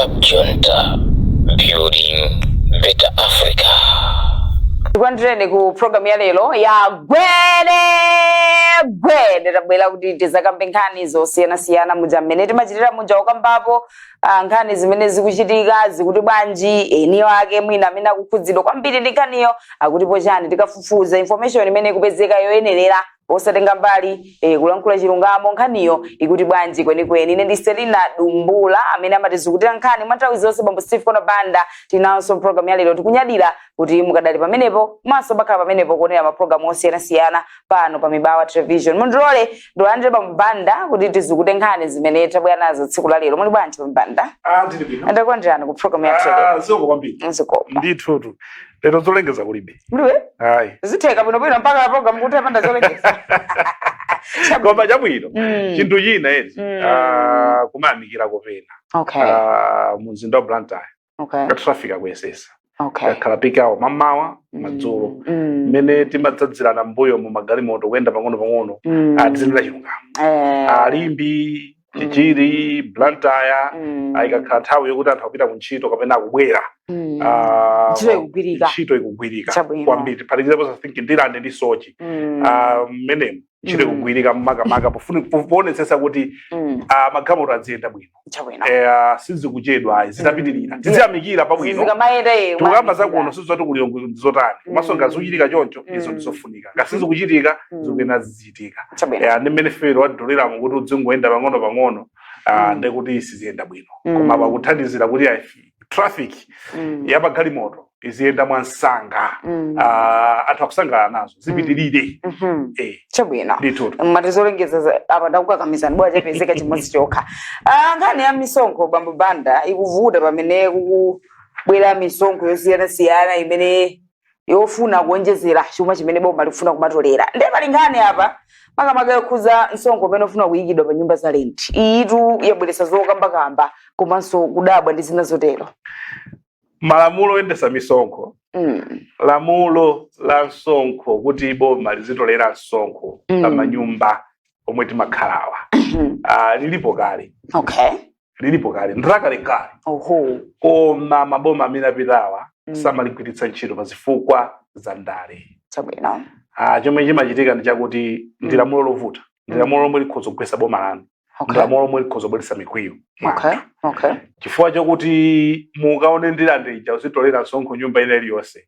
Junta, building better Africa. Tukwandire ku program ya lero ya gwede tabwera kuti tizakambe nkhani zosiyana mujamene timachitira muja okambapo nkhani zimene zikuchitika zikuti bwanji eniyo ake mwina amene akukhudzidwa kwambiri ndi nkhaniyo akutipo chani tikafufuza information imene ikupezeka yoyenerera osatenga mbali kulankhula chilungamo nkhaniyo ikuti bwanji kwenikweni. Ine ndi Selina Dumbula amene amatizukutira nkhani mwa nthawi zonse bambo Steve Kono Banda. Tinanso program ya lero tikunyadira kuti mukadali pamenepo maso bakhala pamenepo kuonera maprogramu osiyana pano pa Mibawa Television. Mundilole ndolandire bambo Banda kuti tizukute nkhani zimene tabwera nazo tsiku la lero. Muli bwanji bambo Banda? Ndili bwino. Ndakulandirani ku program ya lero. Ziko kwambiri. Ziko. Ndithu. Lero zolengeza kulibe. Mliwe? Hayi. Zitheka bwino mpaka program kuti apanda zolengeza. Koma chabwino. Chinthu china eti. Kumayamikira kopena. Okay. Muzinda wa Blantyre. Okay. Ka traffic akuyesesa. Okay. Khala pikawo mamawa madzulo. Mene timadzadzirana mbuyo mu magalimoto kuyenda pang'ono adzindira chilungamo. Alimbi Chichiri, Blantyre, ikakhala nthawi yokuti anthu akupita kuntchito kapena akubwera. Ntchito ikugwirika. Kwambiri palikizapo safinki ndirande ndi sochi. Menemo ntchito ikugwirika makamaka poonetsetsa kuti magalimoto adziyenda bwino. Sizikuchedwa zitapitirira. Tiziyamikira pabwino. Tukamba zakuno sizoti kuliyongo zotani. Komanso ngazuchitika choncho izo ndizofunika. Ngasizikuchitika zikuyena zichitika. Ndi mmene fero wadolera kuti udzingoyenda pang'ono ndekuti siziyenda bwino. Koma pakuthandizira kuti traffic yapagalimoto iziyenda mwansanga. Anthu akusangala nazo zipitirire. Chabwino. Matizolengeza apa ndakukakamizana bwa chapezeka chimodzi chokha. Nkhani ya misonkho bambo Banda ikuvuta pamene kubwera misonkho yosiyana imene yofuna kuonjezera chuma chimene boma likufuna kumatolera. Ndiye pali nkhani apa makamaka yokhuza msonkho umene ufuna kuyikidwa pa nyumba za rent. Iyitu yabweretsa zokambakamba komanso kudabwa ndi zina zotero. Malamulo oyendesa misonkho. Lamulo la msonkho kuti boma lizitolera msonkho pa manyumba omwe timakhalawa. Lilipo kale. Okay. Lilipo kale. Ndakalekale. Koma maboma amene apitawa samaligwiritsa ntchito pa zifukwa za ndale. Chabwino. Chomwe chimachitika ndi chakuti ndi lamulo lovuta. Ndi lamulo lomwe likhoza kugwetsa boma lanu. Ndi lamulo lomwe likhoza kubweretsa mikwiyo. Okay. Chifukwa chakuti mukaone ndilande ija uzitolera msonkho nyumba ina iliyonse.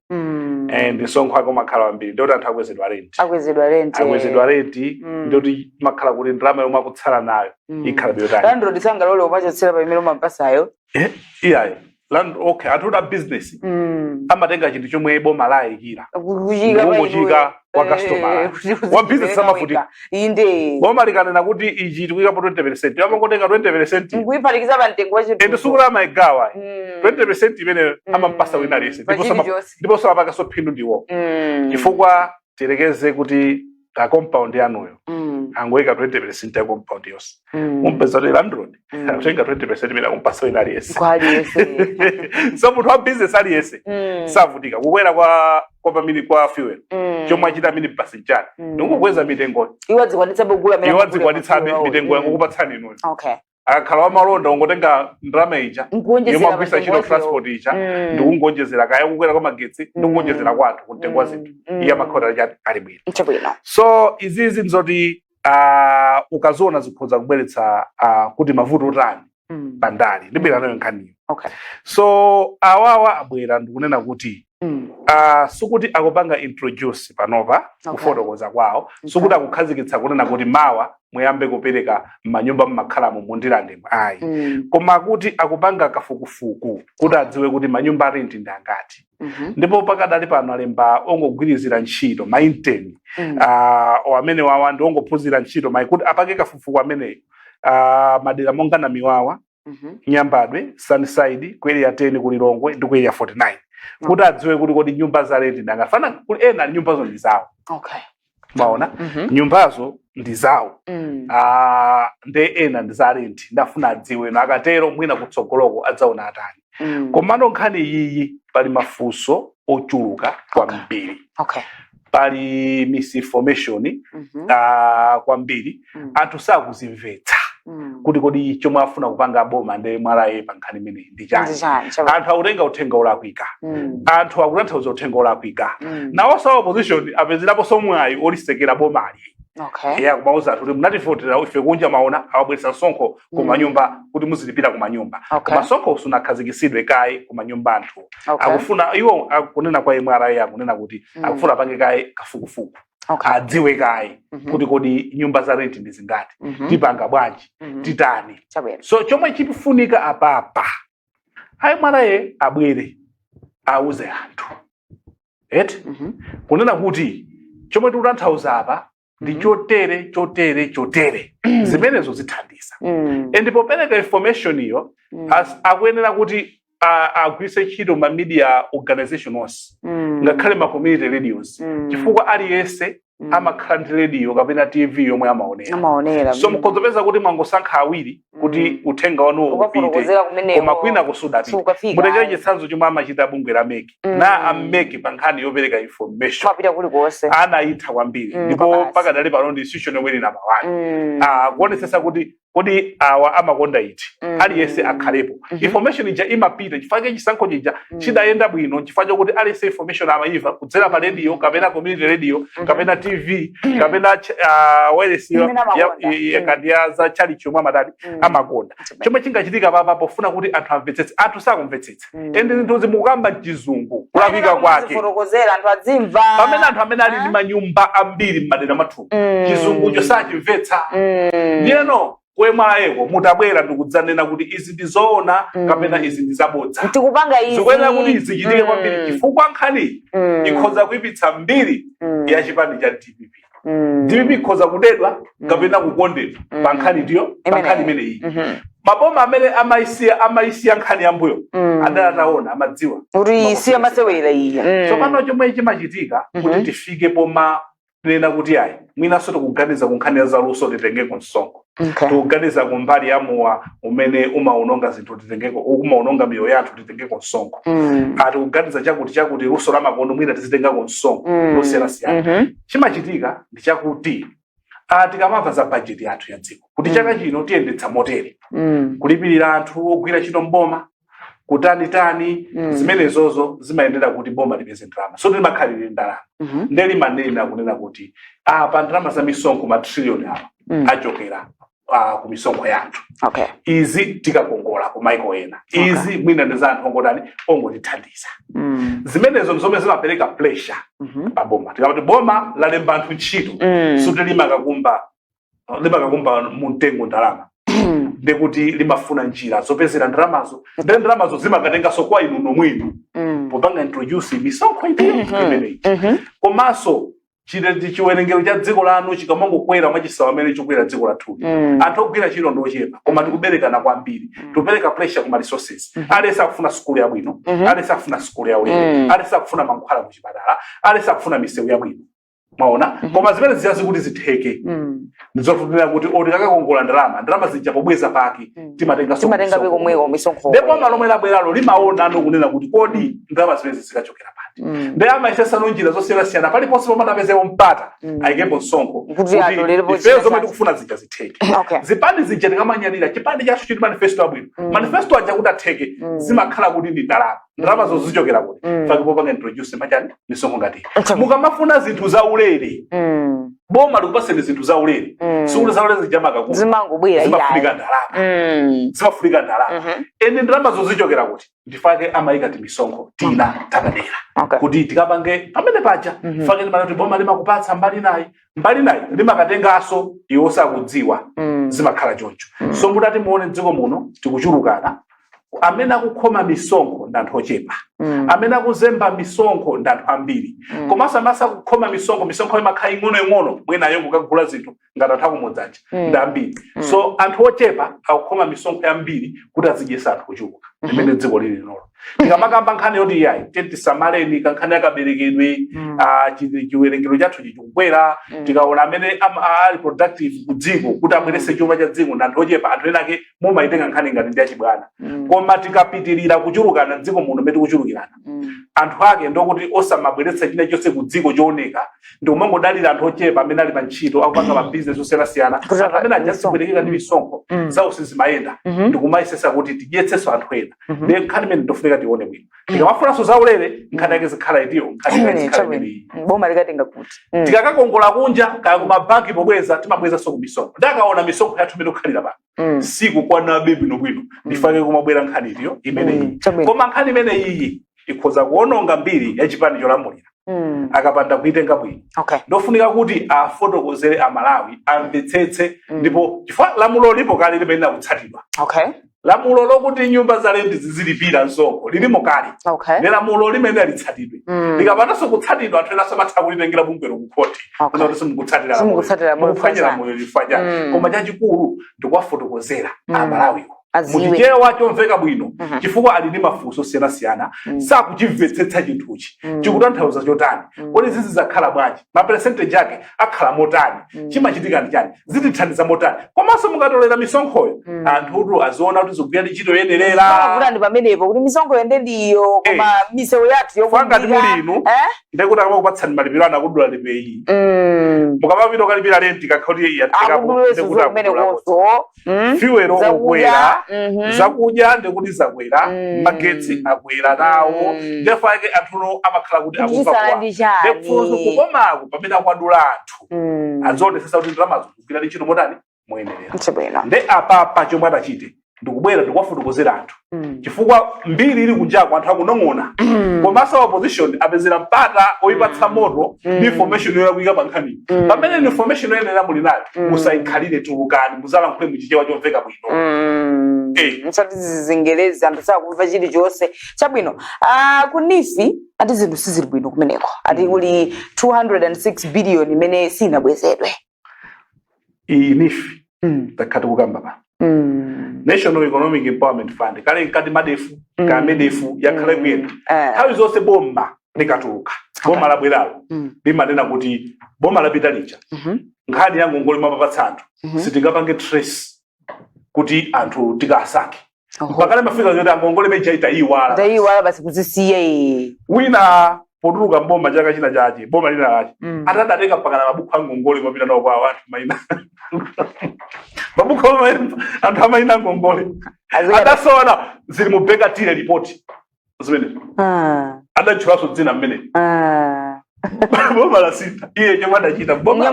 Msonkho ako makhala ambiri ndoti anthu akwezedwa renti. Ndoti makhala kuti ndalama yomwe akutsala nayo ikhala biyotani. Landlord sangalole umachotsera pa imene umampasayo. Iyayi. Okay, atoda business. Amatenga chinthu chomwe boma layikira. Kuchika kwa customer. Wa business amafutika. Inde. Boma likanena kuti ichi tikuyika po 20%. Amangotenga 20%. Nguyiphatikiza pa mtengo wachinthu. Ende sukula amayigawa. 20% imene amampasa wina aliyense. Ndipo samapaka sophindu ndiwo. Chifukwa tirekeze kuti compound yanuyo. Angoyika 20% ya compound yonse. Mumpeza kuti landlord. Akutenga 20% imene akumpasa wina aliyense. So munthu wa business aliyense savutika kukwera kwa fuel. Chomwe achita mini basi njani. Ndikukweza mitengo. Iwadzikwanitsabe kugula mene. Iwadzikwanitsabe mitengo yakukupatsani inuyo. Okay. Akakhala wa malonda ungotenga ndalama ija. Yomwe agwisa ntchito transport ija. Ndikungonjezera kaya kukwera kwa magetsi. Ndikungonjezera kwa anthu kutengwa zinthu. Iye amakhala ali bwino. So izizi nzoti ukaziona zikhoza kubweretsa kuti mavuto utani bandali libera nayo nkhaniyo. Okay. So awawa abwera ndikunena kuti sukuti akupanga introduce panopa kufotokoza kwawo sukuti akukhazikitsa kunena kuti mawa muyambe kupereka manyumba mmakhalamo mundilandemo ayi. Koma kuti akupanga kafukufuku kuti adziwe kuti manyumba rent ndi angati. Ndipo pakadali pano alemba ongogwirizira ntchito mainteni amene wawa ndi ongophunzira ntchito kuti apake kafukufuku ameneyo madera monga na Miwawa, Nyambadwe, Sunnyside, ku area 10 ku Lilongwe ndi ku area 49. Kuti adziwe kuti kodi nyumba za rent ndangafana kuli ena nyumbazo ndi zawo. Okay. Maona nyumbazo ndi zawo. Nde ena ndi za rent ndafuna adziwe akatero mwina kutsogoloko adzaona atani. Komano nkhani iyi pali mafunso ochuluka kwambiri. Okay. Pali misinformation kwambiri anthu sakuzimvetsa kuti kodi chomwe afuna kupanga boma ndi MRA pankhani imene ndi chani. Anthu akutenga uthenga olakwika, anthu akutanthauza uthenga olakwika, nawonso opposition apezerapo somwayi olisekera bomali. Ya kumauza kuti munatifotera ife kunja maona awabweresa sonkho kumanyumba kuti muzilipira kumanyumba. Masonkho usunakhazikitsidwe kaye kumanyumba anthu. Akufuna iwo akunena kwa MRA akunena kuti akufuna pange kaye kafukufuku. Adziwe kaye kuti kodi nyumba za rent ndi zingati, tipanga bwanji, titani. So chomwe chikufunika apapa MRA abwere auze anthu. Kunena kuti chomwe tikutanthauza apa ndi chotere zimenezo zithandiza. Ndipo popereka information iyo akuyenera kuti agwiritse ntchito ma media organizations ngakhale ma community radios chifukwa aliyense amakhala ndi radio kapena TV yomwe amaonera. So mukhoza kuti mwangosankha awiri kuti uthenga wanu upite koma kwina kusudapita. Mutengere chitsanzo chomwe amachita bungwe la MEC na ameki pankhani yopereka information anaitha kwambiri ndipo pakadali pano ndi institution yomwe ili namba 1 kuonetsetsa kuti kodi awa amakonda iti aliyense akhalepo. Information ija imapita chifukwa chisankho chija chidayenda bwino chifukwa chokuti aliyense information amayiva kudzera pa radio kapena community radio kapena TV kapena wireless ya za chali chomwe amadali amakonda. Chomwe chingachitika papa pofuna kuti anthu amvetsetse, anthu sakumvetsetsa ende zinthu zimukamba chizungu kulapika kwake anthu adzimva pamene anthu amene ali ndi manyumba ambiri m'madera mathu chizungucho sachimvetsa. Ndiyeno kwemwaeko mutabwera ndikudzanena kuti izi ndizoona kapena izi ndizabodza tikupanga izi zikuyenera kuti izi chitike kwambiri chifukwa nkhani ikhoza kuipitsa mbiri ya chipani cha DPP. DPP ikhoza kudedwa kapena kukondedwa pankhani ndiyo pankhani imeneyi. Maboma amene amaisiya nkhani yambuyo adataona amadziwa kuti isiya masewera iyi. Tsopano chomwe chimachitika kuti tifike poma nena kuti ayi mwina soto kuganiza kunkhani za luso titengeko msonkho. Tukuganiza kumbali ya mowa umene umaononga zinthu titengeko umaononga miyo yathu titengeko msonkho. Ati kuganiza chakuti luso la makono mwina tizitengako msonkho losiyana. Chimachitika ndi chakuti tikamamva za budget yathu ya dziko kuti chaka chino tiyendetsa motere kulipirira anthu ogwira ntchito mboma kutani zimenezozo zimayendera kuti boma lipeze ndalama. So limakhalire ndalama ndeli manena kunena kuti pa ndalama za misonkho matrillion awa achokera ku misonkho yathu. Izi tikakongola ku maiko ena izi mwina ndi za anthu ongodani ongotithandiza. Zimenezo nzomwe zimapereka pressure pa boma. Tikamati boma lalemba anthu ntchito suti limakakumba mtengo ndalama ndekuti limafuna njira zopezera ndalamazo ndi ndalamazo zimakatenganso kwa inu nomwinu popanga introduce misonkho imeneyi. Komanso chiwerengero cha dziko lanu chikamangokwera mwachisawa amene chikukwera dziko lathu anthu ogwira ntchito ndochepa koma tikuberekana kwambiri tupereka pressure kuma resources. Aliyense akufuna skulu yabwino, aliyense akufuna skulu yaulere, aliyense akufuna mankhwala kuchipatala, aliyense akufuna misewu yabwino. Maona koma zimene ziyazi kuti zitheke ndizofunira kuti tikakakongola ndalama zija pobweza pake timatenga komweko misonkho. Ndipo malomwe labweralo limaona kunena kuti kodi ndalama zimene zikachokera pati. Ndi amaisesano njira zosiyana paliponse pomwe apezemo mpata ayikepo msonkho ifeyo zomwe tikufuna zija zitheke. Zipani zija tikamanyadira chipani chathu chiti manifesto abwino manifesto aja kuti atheke zimakhala kuti ndi ndalama zozichokera kuti fakipo panga introduce machani misonkho ngati mukamafuna zinthu za ulere boma likupaseni zinthu za ulere sikuli za ulere zijamaka kuti zimangobwera zimafulika ndalama ende ndalama zozichokera kuti ndifake amayika ti misonkho tina takadera kuti tikapange pamene paja fake ndimati boma limakupatsa mbali nayi limakatengaso iwo sakudziwa zimakhala choncho. So mutati muone dziko muno tikuchulukana amene akukhoma misonkho ndi anthu ochepa amene akuzemba misonkho ndi anthu ambiri komanso amasa kukhoma misonkho imakhala ing'ono mwenayo kukagula zinthu ngati anthu akumodzaja ndi ambiri. So anthu ochepa akukhoma misonkho yambiri kuti azidyesa anthu ochuluka imene dziko lili linolo. tikamakamba nkhani yoti yayi tisamaleni kankhani akaberekedwe chiwerengero chathu chikukwera tikaona amene ali productive ku dziko kuti abwerese chuma cha dziko na anthu ochepa anthu ena ake mumaitenga nkhani ngati ndi achibwana koma tikapitirira kuchulukana dziko muno meti kuchulukirana anthu ake ndokuti osamabweretsa china chonse ku dziko chooneka ndi kumangodalira anthu ochepa amene ali pa ntchito akupanga mabizinesi osiyanasiyana anthu amene ajasiperekeka ndi misonkho zawo sizimayenda ndi kumayesesa kuti tidyetsenso anthu ena ndi nkhani imene ndofunika tione bwino tikamafunanso zaulere nkhani yake zikhala itiyo nkhani yake zikhala imeneyi boma likatenga kuti tikakakongola kunja kaya kumabanki pobweza timabwezanso ku misonkho ndakaona misonkho yathu imene kukhalira pano sikukwanabe bwinobwino ndifake kumabwera nkhani itiyo imeneyi koma nkhani imeneyi ikhoza kuononga mbiri ya chipani cholamulira akapanda kuitenga bwino ndofunika kuti afotokozere amalawi amvetsetse ndipo chifukwa lamulo lipo kale limene akutsatidwa lamulo lokuti nyumba za lendi zizilipira msonkho lilimo kale ndi lamulo limene alitsatidwe likapandanso kutsatidwa anthu enaso amatha kulitengera bungwero ku khoti kuti simukutsatira mukuphwanyira moyo lifanya koma chachikulu ndikuwafotokozera amalawiwo muchichewa chomveka bwino chifukwa ali ndi mafunso osiyanasiyana sakuchimvetsetsa chinthuchi chikutanthauza chotani kodi zizi zakhala bwanji maperesenteji ake akhala motani chimachitika ndi chani zitithandiza motani komanso mukatolera misonkhoyo anthutu aziona kuti zikugwira ntchito yoyenerera kuti pamenepo kuti misonkho yende ndiyo koma misewu yathu yokungati muli inu ndikuti akakupatsani malipiro anu akudula lipeyi mukamapita ukalipira renti kakhoti fiwero okwera zakudya ndikuti zakwera magetsi akwera nawo ndefu ake anthuno amakhala kuti akupakuwa ndekufunso kukomako pamene akwadula anthu azionetsesa kuti ndalamazo kugwira ndi ntchito motani moyenerera nde apapa chomwe atachite ndikubwera ndikuwafotokozera anthu chifukwa mbiri ili kunjako anthu akunong'ona komanso opposition apezera mpata oyipatsa moto ndi information yoyakuyika pa nkhani pamene ni information yoyenera muli nayo musayikhalire tulukani muzalankhule muchichewa chomveka bwino msati zizingelezi anthu sakumva chilichonse chabwino kunifi ati zinthu sizili bwino kumeneko ati kuli 206 billion imene sinabwezedwe iyi nifi takhati kukamba pa National Economic Empowerment Fund kale nkati madefu ka medefu yakhale kuyenda nthawi zonse bomba likatuluka boma labweralo limanena kuti boma lapita lija nkhani ya ngongole mapapatsa anthu sitingapange trace kuti anthu tikasake pakale mafika yoti ngongole meja itayiwala basi kuzisiye wina potuluka mboma chaka china chache boma lina lache atadatenga pakana mabuku a ngongole mapita nawo kwa wanthu maina mabuku anthu amaina ngongole adasona zili mubeka tile ripoti zimene adatchulaso dzina mmene boma la sita iye chomwe adachita boma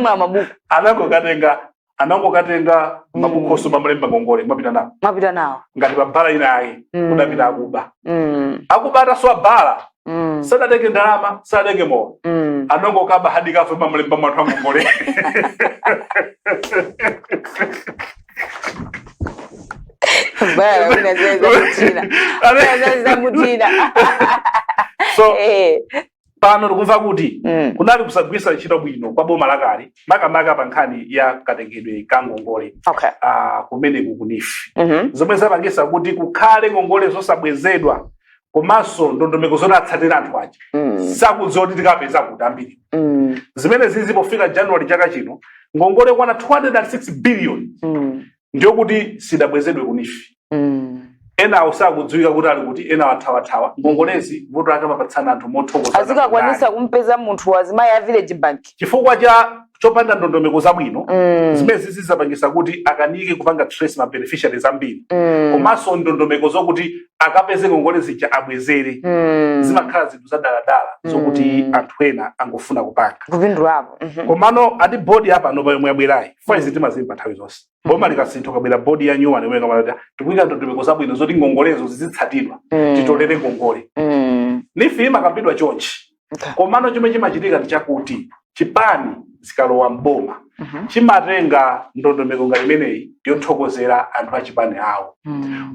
anangokatenga mabuku oso mamalemba ngongole mapita nawo ngati pabala ina yake kudapita akuba ataso abala sadatenge ndalama sadatenge mowa anongokaba hadi kafe mamalemba mwanthu a ngongole so pano tikumva kuti kunali kusagwiritsa ntchito bwino kwa boma lakale makamaka pa nkhani ya katengedwe ka ngongole kumeneku kunifi zomwe zapangisa kuti kukhale ngongole zosabwezedwa komanso ndondomeko zonatsatira anthu aja sakudziwa kuti tikapeza kuti ambiri zimene zizipofika January chaka chino ngongole kwana 206 billion ndiyo kuti sidabwezedwe kunifi ena usakudziwika kuti ali kuti ena wathawathawa ngongolezi voto akamapatsana anthu mothokoza azikakwanisa kumpeza munthu wazimayi a village bank chifukwa cha chopanda ndondomeko zabwino zimene zizapangisa kuti akanike kupanga trace ma beneficiaries ambiri komanso ndondomeko zokuti akapeze ngongole zija abwezere zimakhala zinthu zadaladala zokuti anthu ena angofuna kupanga kupindulapo komano ati bodi apa no yomwe yabwerayi faizi timazimba nthawi zonse boma likasintha kabwera bodi ya nyuwa nemwe kamalata tikuyika ndondomeko zabwino zoti ngongolezo zizitsatidwa titolere ngongole nifi imakambidwa chonchi komano chomwe chimachitika ndi chakuti chipani zikalowa mboma chimatenga ndondomeko ngati imeneyi yothokozera anthu achipani awo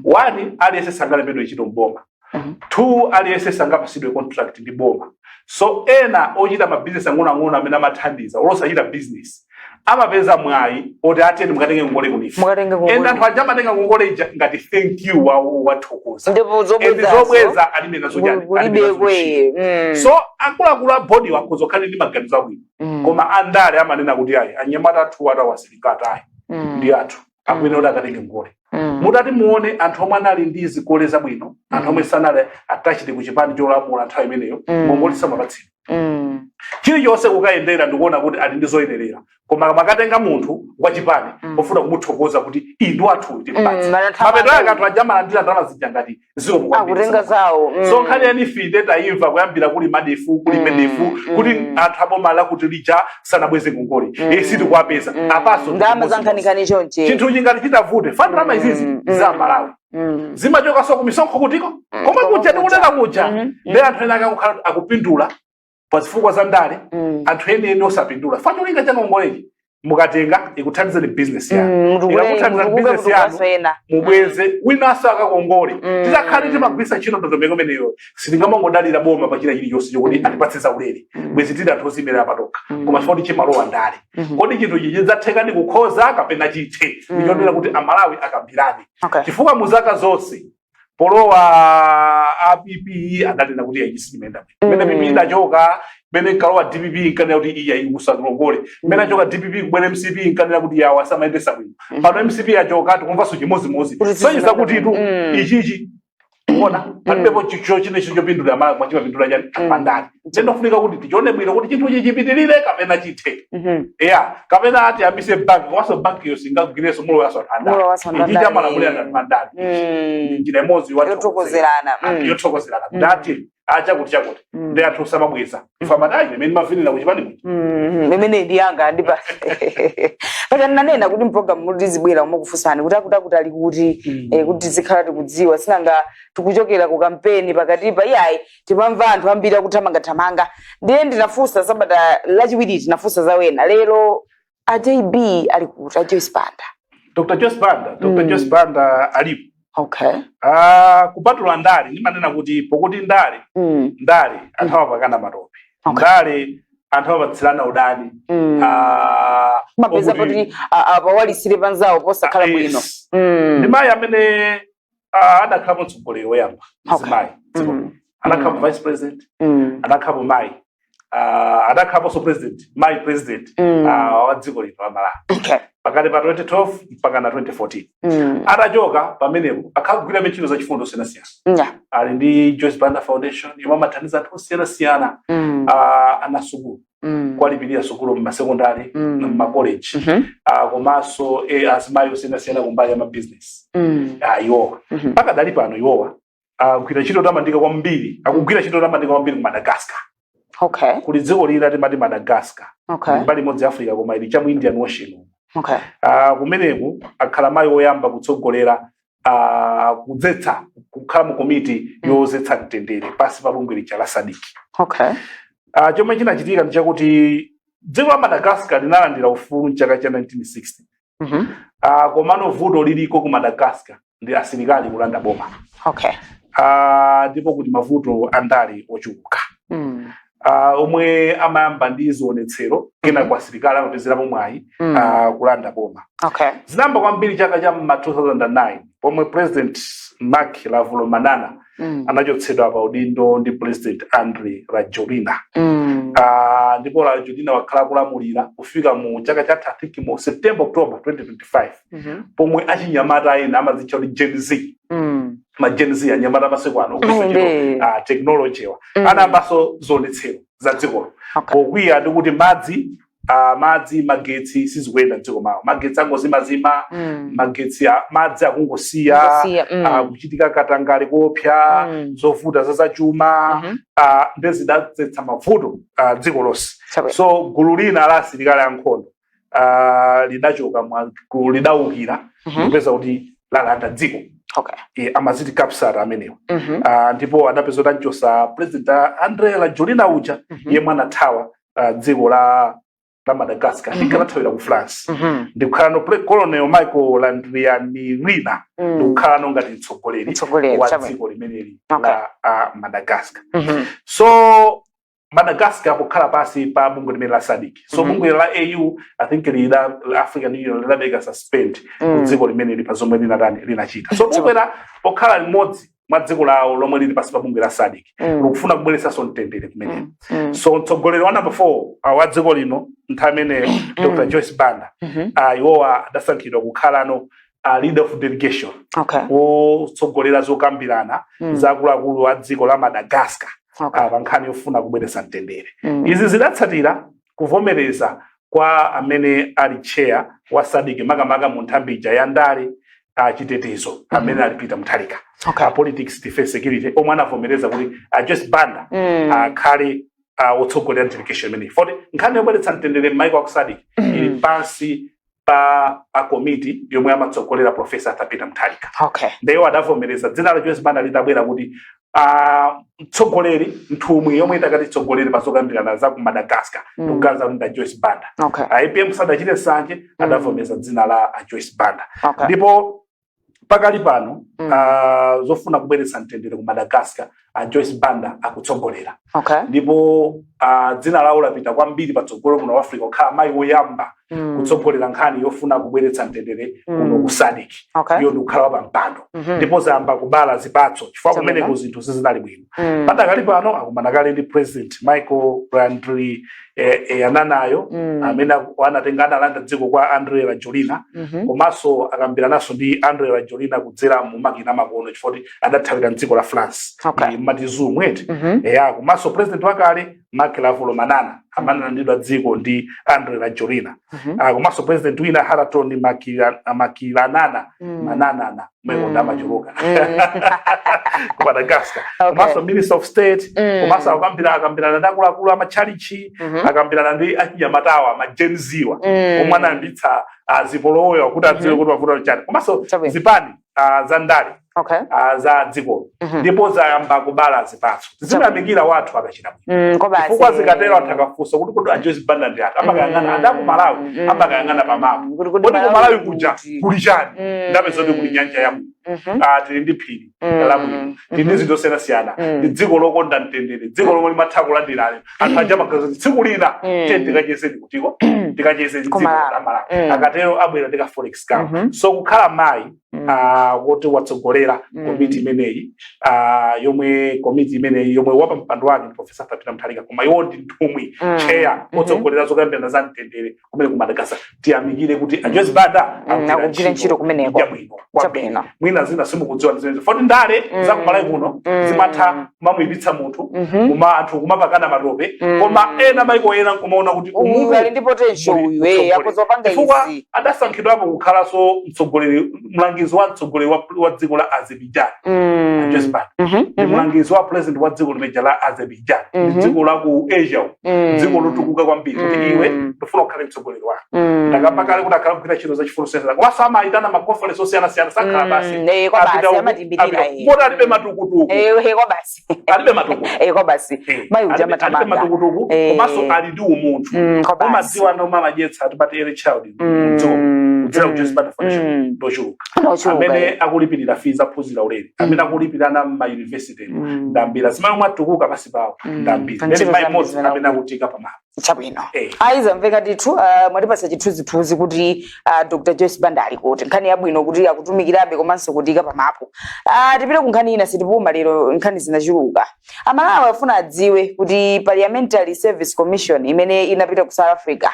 1 aliyense sangalembedwe ntchito mboma 2 aliyense sangapasidwe contract ndi boma so ena ochita mabizinesi ang'onoang'ono amene amathandiza olosachita business amapeza mwayi oti ateni mukatenge ngongole kunifu enda anthu aja amatenga ngongole ija ngati thank you wathokoza zobweza alibe nazo chani so akuluakulu a bodi wakhoza kukhala ndi maganizo abwino koma andale amanena kuti ayi anyamata athu atawasilikata ayi ndi athu akwene kuti akatenge ngongole mutati muone anthu omwe anali ndi zikole zabwino anthu omwe sanali atachite ku chipani cholamula nthawi imeneyo ngongole samapatsidwa chilichonse kukayendera ndikuona kuti ali ndi zoyenerera koma makatenga munthu wa chipani ofuna kumuthokoza kuti inu athu timpatse mapeto ake anthu aja amalandira ndalama zija ngati ziro akutenga zawo so nkhani yani ife tayimva kuyambira kuli madefu kuli medefu kuti anthu aboma kuti lija sanabweze ngongole sitikuwapeza apaso ndalama zankhanikani chonche chinthu chingati chitavute fa ndalama izizi za Malawi zimachoka so kumisonkho kutiko koma kuja tikunena kuja ndi anthu ena akakhala akupindula pazifukwa za ndale anthu ene osapindula fanya ulinga cha ngongole mukatenga ikuthandizeni business yanu ikakuthandizani business yanu mubweze winaso akakongole tizakhale timagwisa chino ndondomeko meneyo sitingamangodalira boma pachina chilichonse chokuti atipatse ulere bwezi tili anthu ozimira apatoka koma chifukwa chimalowa ndale kodi chinthu chichi chidzatheka kukhoza kapena chithe ndichonera kuti amalawi akambirane chifukwa muzaka zonse polowa APP adanena kuti ayisimenda mene PP ndachoka mene kalowa DPP nkanena kuti iya ikusangongole mene achoka DPP kubwera MCP nkanena kuti yawa samaendesa bwino pano MCP achoka tikumva so chimodzimodzi soyisa kuti tu ichichi ona palibepo chicho chine chopindula mala mwachipindula chani pandani ndinofunika kuti tichone bwino kuti chinthu chichipitirire kapena chithe kapena ati amise bank waso bank yosingagwireso mulo waso andani ichicha malamulira ngati pandani njira imodzi yothokozerana ndati acha kuti chakuti ndi anthu samabweza famadayi imene mafinira kuchipani imene ndi yanga ndipa pata nanena kuti program mulizibwera umakufunsani kuti akuti ali kuti kuti zikhala tikudziwa sinanga tikuchokera ku campaign pakatipa iyayi timamva anthu ambiri akuthamanga ndiye ndinafunsa sabata lachiwiri tinafunsa zawena lero a JB ali kuti a Joyce Banda Dr. Joyce Banda alipo. Okay. Kupatula ndali ndimanena kuti pokuti ndali anthu apakana matope. Ndali anthu apatsirana udani. Mapeza kuti abawalisire panzawo posakhala bwino. Ndimayi amene adakhala mtsogoleri woyamba. Zimayi. Adakhala vice president. Adakhala mayi. Adakhala so president, my president wa dziko lino la Malawi. Okay. Pakati pa 2012 mpaka na 2014. Atachoka pamenepo akagwira ntchito za chifundo siyana. Ali ndi Joyce Banda Foundation yomwe amathandiza anthu siyana anasukulu. Kwalipirira sukulu m'masekondari na m'macollege. Komanso azimayi siyana kumbali ya business. Iwowa. Paka dali pano iwowa agwira ntchito tamandika kwambiri, akugwira ntchito tamandika kwambiri ku Madagascar. Okay. Kuli dziko lina timati Madagascar. Okay. Mbali modzi Africa koma ili cha mu Indian Ocean. Okay. Kumeneko akhala mayi oyamba kutsogolera kudzetsa kukhala mu komiti yozetsa mtendere pasi pa bungwe la SADC. Okay. Chomwe chinachitika ndi chakuti dziko la Madagascar linalandira ufulu mchaka cha 1960. Komano vuto liliko ku Madagascar ndi asilikali kulanda boma. Okay. Ndipo kuti mavuto andali ochuluka. Omwe amayamba ndi zionetsero kena kwa asilikali amapezerapo mwayi kulanda boma. Okay. Zinamba kwambiri chaka cha 2009 pomwe President Marc Ravalomanana anachotsedwa pa udindo ndi President Andry Rajoelina. Ndipo Rajoelina wakhala kulamulira kufika mu chaka cha I think mu September October 2025 pomwe achinyamata ena amazitcha kuti Gen Z. Gen Z anyamata masiku ano kusochero technology wa anambaso zonetsero za dziko. Pokwiya ndi kuti madzi magetsi sizikuyenda dziko mawo. Magetsi angozimazima, magetsi madzi akungosiya, kuchitika katangale kopya, zovuta zachuma, ndezidadzetsa mavuto dziko lonse. So gulu lina la asilikali ankhondo lidachoka gulu lidawukira kupeza kuti lalanda dziko. Okay. Amaziti kapsara amenewa. Ndipo adapeza tanchosa President Andry Rajoelina uja yemwe anathawa dziko la Madagascar ndikanathawira ku France. Ndikukhala no Colonel Michael Randrianirina ndikukhala no ngati mtsogoleri wa dziko limeneli la Madagascar. So Madagascar pokhala pasi pa bungwe limene la SADC. So bungwe la AU I think la African Union lidabeka suspend dziko limene lipa zomwe linachita. So bungwe la pokhala limodzi mwa dziko lawo lomwe lili pasi pa bungwe la SADC likufuna kubweretsanso mtendere kumene. So mtsogoleri wa number 4 wa dziko lino nthawi imene Dr. Joyce Banda iwowa adasankhidwa kukhalano leader of delegation wotsogolera zokambirana zakuluakulu wa dziko la Madagascar pa nkhani yofuna kubweretsa mtendere. Izi zidatsatira kuvomereza kwa amene ali chair wa SADC makamaka mu nthambi ya ndale chitetezo amene ali Peter Mutharika politics defense security omwe anavomereza kuti Joyce Banda akhale wotsogolera delegation imene. For nkhani yobweretsa mtendere m'maiko a SADC ili pansi pa a committee yomwe amatsogolera Professor Peter Mutharika. Ndeyo adavomereza dzina la Joyce Banda lidabwera kuti mtsogoleri nthumwi yomwe itakati tsogolere pazokambirana za ku Madagascar tugaza nda Joyce Banda. IPM sadachite sanje adavomereza dzina la Joyce Banda. Ndipo pakali pano zofuna kubweretsa mtendere ku Madagascar Joyce Banda akutsogolera. Ndipo dzina lawo lapita kwambiri patsogolo muno Africa okhala mayi woyamba kutsogolera nkhani yofuna kubweretsa mtendere kuno ku SADC. Iyo ndikukhala pa mpando. Ndipo zayamba kubala zipatso chifukwa kumeneko zinthu sizinali bwino. Patakali pano akumana kale ndi President Michael Landry yananayo amene anatenga analanda dziko kwa Andry Rajoelina komanso akambiranaso ndi Andry Rajoelina kudzera mu makina makono chifukwa adathawira dziko la France matizu mwete komanso president wakale Marc Ravalomanana amalandidwa dziko ndi Andry Rajoelina komanso president wina Haraton Makilanana mananana mwekonda machuluka ku Madagascar komanso Minister of State komanso akambirana ndi akuluakulu amachalichi akambirana ndi achinyamatawa majenziwa omwe anayambitsa zipolowe kuti adziwe kuti mavuto chani komanso zipani za ndale za dziko ndipo zayamba kubala zipatso zimayamikira wathu akachita chifukwa zikatero anthu akafunsa kuti kodi Joyce Banda ndi ati amakayang'ana adaku Malawi amakayang'ana pamapu kodi ku Malawi kuja kuli chani ndapezo ndi kuli nyanja ya tili ndi phiri labwino tili zinthu zosiyanasiyana ndi dziko lokonda mtendere dziko lomwe limatha kulandirana anthu aja magazi tsiku lina tikachezeni kutiko tikacheze dziko la Malawi akatero abwera ndika forex camp. So kukhala mayi kuti watsogolera komiti imeneyi yomwe wapa mpando wake Professor Peter Mutharika koma iwo ndi nthumwi chair otsogolera zokambirana za mtendere kumene ku Madagascar tiyamikire kuti Joyce Banda akugwira ntchito kumeneko chabwino mwina zina simukudziwa ndizo foti ndale za ku Malawi kuno zimatha kumamuyipitsa munthu kuma anthu kumapakana matope koma ena maiko ena kumaona kuti umunthu ali ndi potential uyu akuzopanga izi adasankhidwapo kukhalanso mtsogoleri mlangizi wa mtsogoleri wa dziko la Azerbaijan Joyce Banda ndi mlangizi wa president wa dziko limeja la Azerbaijan ndi dziko la ku Asia dziko lotukuka kwambiri kuti iwe ndifuna kukhale mtsogoleri wako ndakapakale kuti akhala kugwira ntchito za chifunso komanso amayitana ma conference osiyanasiyana sakhala basi mota alibe matukutuku alibe matukutuku komanso ali ndi umunthu umadziwa nomwe amadyetsa atipati early child kudzera ku Joyce Banda Foundation ndochuluka amene akulipirira fees zaphunzira ulere amene akulipirana m'mayunivesity ndambira zimene mwatukuka pasi pawo ndambira ndi maimodzi amene akutika pamapo chabwino aizamveka ndithu mwatipasa chithunzithunzi kuti Dr. Joyce Banda ali kuti nkhani yabwino kuti akutumikirabe komanso kutika pamapo. Tipite ku nkhani ina sitipuma lero nkhani zinachuluka. Amalawi afuna adziwe kuti Parliamentary Service Commission imene inapita ku South Africa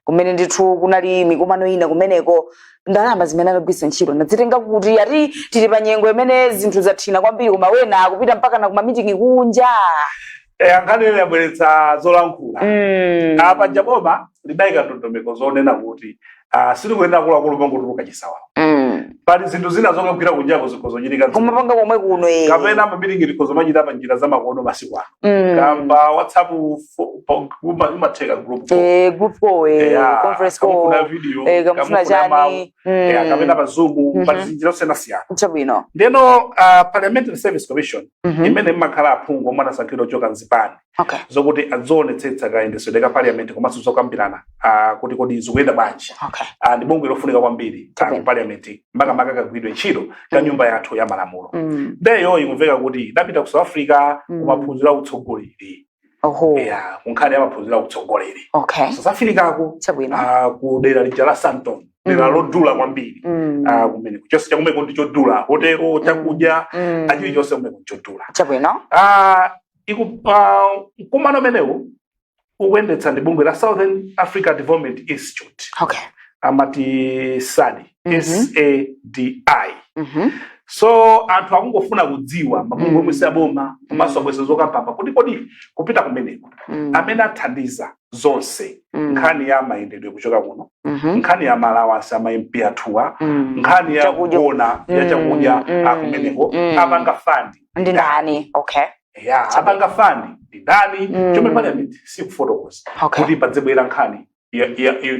kumene ndithu kunali mikumano ina kumeneko ndalama zimene akagwisa ntchito nadzitenga kuti ati tili pa nyengo imene zinthu zathina kwambiri koma wena akupita mpaka na kuma meeting kunja nkhani ile yabweretsa zolankhula apa jaboma lidayika ndondomeko zonena kuti silikuenda akuluakulu pangotuluka chisawawa pali zinthu zina zongagwira kunjako zikhozochitika kumapanga komwe kuno kapena mamitingi likhozomachita pa njira zamakono masiku ano kamba WhatsApp umatheka group conference call kuna video kamufuna chani kapena pa Zoom pali zinjira zosiyanasiyana chabwino ndeno Parliamentary Service Commission imene imakhala aphungu omwe anasankhidwa kuchoka mzipani zokuti adzionetsetsa kayendetsedwe ka parliament komanso zokambirana kuti kodi zikuyenda bwanji ndi bungwe lofunika kwambiri ku parliament makamaka kagwidwe ntchito ka nyumba yathu ya malamulo ndeyo ikumveka kuti idapita ku South Africa kumaphunzira utsogoleri Yeah, kunkhani amaphunzira kutsogoleri. Okay. South Africa ku dera lija la Sandton. Dera lodula kwambiri. Kumene kuchonse chakumeko ndichodula, hotelo chakudya, achili chonse kumeko ndichodula. Chabwino. Kumano menewu ukuyendetsa ndi bungwe la Southern Africa Development Institute. Okay. Amati SADI. SADI. So anthu akungofuna kudziwa mabungwe omwe saboma komanso abwese zokampamba kodi kupita kumeneko amene athandiza zonse nkhani ya mayendedwe kuchoka kuno nkhani ya malawasi ama MP athuwa nkhani ya kugona ya chakudya akumeneko apanga fandi ndi ndani. Okay. Yeah, apanga fandi ndi ndani chomwe parliament sikufotokoza kuti padzebwera nkhani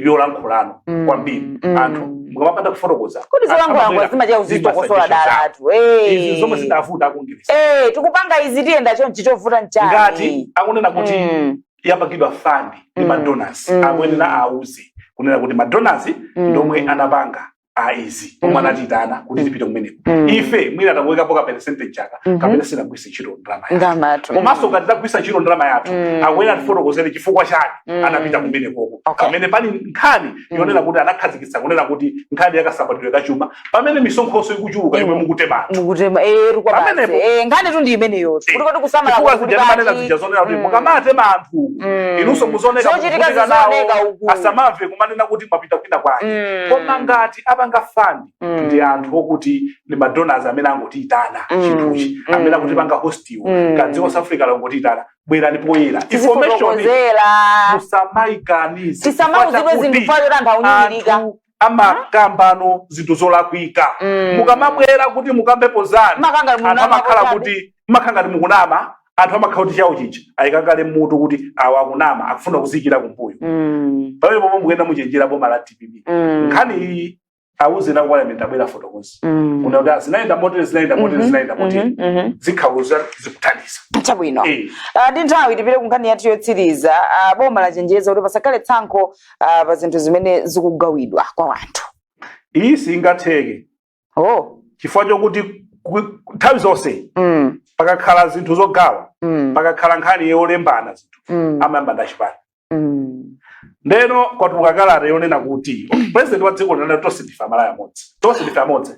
yolankhulano kwambiri anthu mukamapanda kufotokoza kuti zolankhulano zimaja uzitokosola dala atu izi zomwe zidavuta akungirisa tikupanga izi tiyenda chonchi chovuta nchani ngati akunena kuti yapangidwa fandi ndi madonors akuyenera auze kunena kuti madonors ndomwe anapanga izi omwe anatitana kuti tipite kumeneko ife mwina takuwekapo ka percentage chaka kapena sinagwise chiro ndrama yathu komanso ngati tagwisa chiro ndrama yathu akuyenera tifotokozere chifukwa chake anapita kumenekoko pamene pali nkhani yonena kuti anakhazikitsa kunena kuti nkhani yakasabadidwe kachuma pamene misonkhoso ikuchuluka imwe mukutema pamenepo nkhani tu ndi imeneyo kuti kodi kusamala kuti manena zija zonena kuti mukamatema anthu inunso muzoneka asamamve kumanena kuti mwapita kwina kwake koma ngati apanga fandi ndi anthu okuti ndi madonors amene angotiyitana chinthuchi amene akuti panga hostiwo kadziko South Africa langotiyitana bwera ndipo poyera information musamayikanize tisamauziwe zinthu fayora anthu aunyirika amakambano zinthu zolakwika mukamabwera kuti mukambepo zanu anthu amakhala kuti makhangati mukunama anthu amakhala kuti chawo chicha ayikakale mutu kuti awa akunama akufuna kuzikira kumbuyo pamene pomwe mukuyenda muchenjera boma la DPP nkhani iyi auze na parliament abwera fotokozi kuna kuti zinaenda motel zikhauza zikuthandiza chabwino ndi nthawi tipite ku nkhani yathu yotsiriza boma lachenjeza kuti pasakhale tsankho pa zinthu zimene zikugawidwa kwa anthu iyi singatheke chifukwa chokuti nthawi zonse pakakhala zinthu zogawa pakakhala nkhani yolembana zinthu amayamba ndachipani ndeno kwatuluka kalata yonena kuti president wa dziko lina tonse ndife amodzi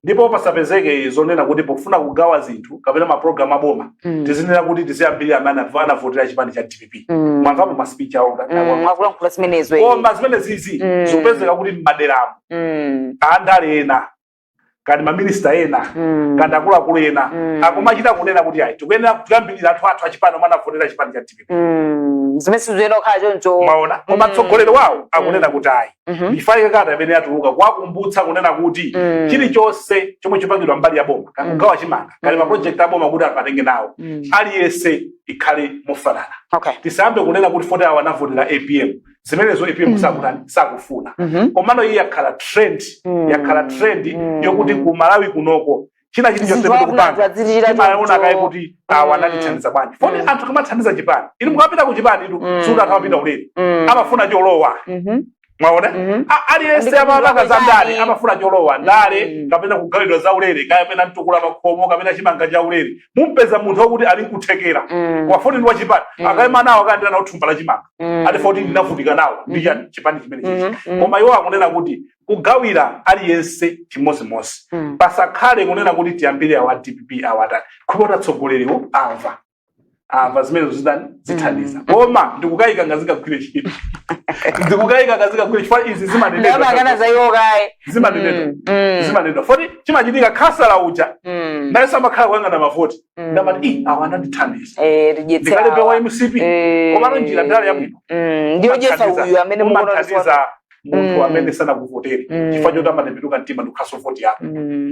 ndipo pasapezeke zonena kuti pofuna kugawa zinthu kapena maprogramu aboma tizinena kuti tiziyambirira amene anavotera chipani cha DPP mwamvapo ma speech awo mwakulankhula zimenezo koma zimene zizi zikupezeka kuti m'maderamo andale ena kadi maminista ena kadi akuluakulu ena akumachita kunena kuti ayi tikuyenera kuyambirira anthu achipani omwe anavotera chipani cha DPP zimene sizuyenda kukhala choncho maona koma mtsogoleri wawo akunena kuti ayi ndifaike kata imene yatuluka kwakumbutsa kunena kuti chilichonse chomwe chipangidwa mbali ya boma kakugawa chimanga kali maprojekti aboma kuti apatenge nawo aliyense ikhale mofanana tisayambe kunena kuti foti awo anavotera APM zimenezo APM sakufuna komano iyi yakhala trend yokuti ku Malawi kunoko china chili chonse kupanga timaona kaye kuti wanatithandiza bwanji foti anthu kamathandiza chipani ili mukapita ku chipani itu suti anthu amapita ulere amafuna cholowa mwaona aliyense amapanga za ndale amafuna cholowa ndale kapena kugawidwa za ulere kapena mtukula makhomo kapena chimanga cha ulere mumpeza munthu wokuti ali kuthekera kwa foti ndi wa chipani akayima nawo akayendera nawo thumba la chimanga ati foti ndinavutika nawo ndi chipani chimene koma iwo akunena kuti kugawira aliyense chimozimozi pasakhale kunena kuti tiyambire awa DPP awatani kupota tsogoleriwo amva zimene zithandiza koma ndikukayika ngazikagwire chinthu ndikukayika ngazikagwire chifukwa izi zimanenedwa foti chimachitika khasala uja nayenso amakhala kuyang'ana mavoti ndamati awa anandithandiza ndikalepewa MCP komano njira ndale yabwino ndiyodyesa uyu amene mumathandiza munthu amene sanakuvotere chifukwa choti amatembenuka mtima ndikukhaso voti yako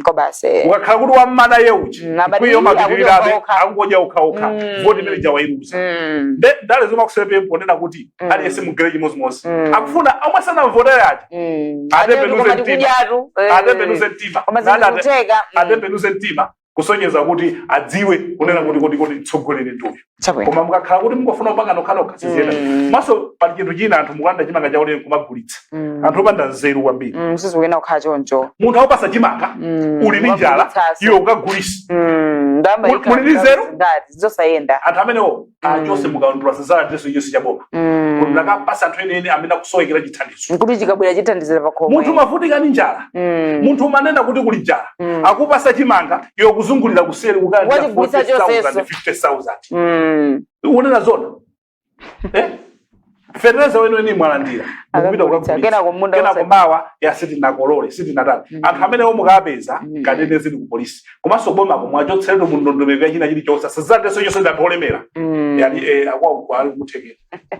kobase ukakhala kuti wammana yeuchi kwiyo mapitirirabe akungodya okhaokha voti imene jawairuza ndale zomwe akusepepo ponena kuti aliyense mugere chimozimozi akufuna omwe sanamvotere aja atembenuze mtima kusonyeza kuti adziwe kunena kuti tsogolere nduyo koma mukakhala kuti mungofuna kupanga nokhanokha siziyenda maso pali chinthu china anthu mukanda chimanga cha ulere kumagulitsa anthu opanda nzeru kwambiri sizikuyenda kukhala choncho munthu awopasa chimanga uli ndi njala iwe ukagulisa ndamba ngati zosayenda anthu amenewo achose mukaundula sizala ndiso yonse chaboma kuti nakapasa anthu ene amene akusowekera chithandizo kuti chikabwera chithandizira pakhomwe munthu mavutika ndi njala munthu umanena kuti kuli njala akupasa chimanga iwe kuzungulira kuseri kukalandira 50,000 unena zona fertilizer wenu mwalandira kupita kukagulitsa kumawa ya sitinakolole sitinatali anthu amenewo mukapeza kanene zili ku polisi komanso boma kumwachotseretu mu ndondomeko ya china chilichonse sizandenso chonse ndatholemera yani akwaali kuthekera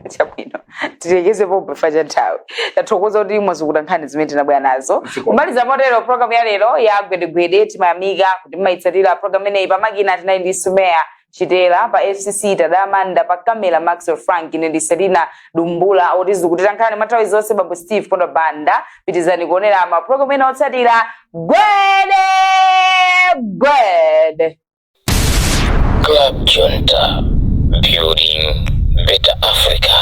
chabwino titekeze pombe facha nthawi tathokoza kuti mwazukuta nkhani zimene tinabwera nazo kumaliza motero program ya lero ya gwedegwede timayamika kuti mumayitsatira program ineyi pamakina tinayi ndi Sumeya Chitela pa FCC Tadamanda pa Kamela Maxwell Frank ndi Selina Dumbula otizukutira nkhani mathawi zonse Bambo Steve Kondo Banda pitizani kuonera ma program ena otsatira gwede Club Junta, building better Africa.